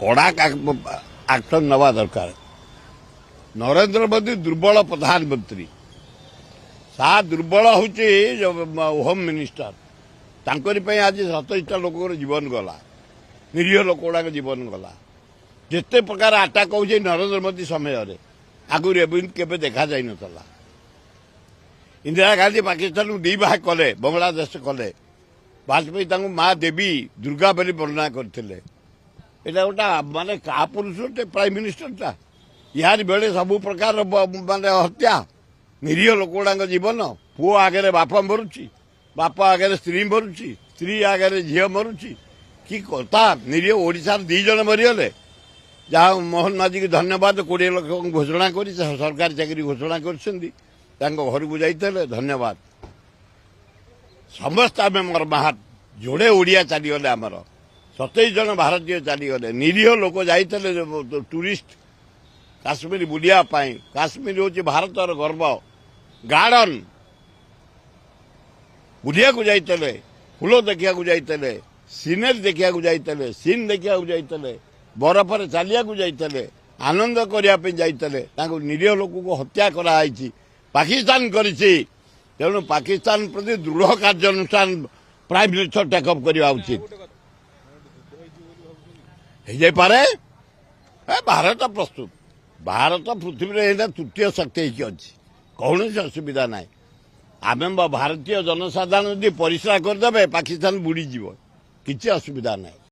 कड़ा आक्शन नवा दरकार। नरेंद्र मोदी दुर्बल प्रधानमंत्री सा दुर्बल हूँ होम मिनिस्टर तांकरी आज 27टा लोक जीवन गला निरीह लोक गुड़ाक जीवन गला जिते प्रकार अटैक हो नरेंद्र मोदी समय आगुरी केवे देखा जाई नतला। इंदिरा गांधी पाकिस्तान को दी भाग कले बांग्लादेश कले वाजपेयी माँ देवी दुर्गा बोली वर्णना करते गोटा माने क्या पुरुष प्राइम मिनिस्टरटा यार बेले सबू प्रकार माने हत्या निरीह लोक गुड़ाक जीवन पुओ आगे बापा मरुची बापा आगे स्त्री मरुची स्त्री आगे झील मरुची कि कथा निरीह ओडिशा 2 जन मरीगले जहाँ मोहन माझी की धन्यवाद 20 लाख घोषणा कर सरकारी चाकरी घोषणा कर घर को जाते धन्यवाद समस्त आम मरमाहत जोड़े ओडिया चलीगले आमर 27 जन भारतीय चलीगले निरीह लोक जाते टूरिस्ट काश्मीर बुलियापाई काश्मीर हूँ भारतर गर्व गार्डन बुलिया को जाते फूल देखा जाते सीनेरी देखा जाते सीन देखा जाते बरफर चलिया जाते आनंद करने जाते निरीह लोक को हत्या कराई पाकिस्तान करिछि तेणु पाकिस्तान प्रति दृढ़ कार्यानुष्ठान प्राइम मिनिस्टर टेकअप करवा उचित हो पारे। भारत प्रस्तुत भारत पृथ्वी में तृतीय शक्ति अच्छी कौन असुविधा ना आम भारतीय जनसाधारण यदि परिश्रा करदे पाकिस्तान बुड़ीज किसी असुविधा ना।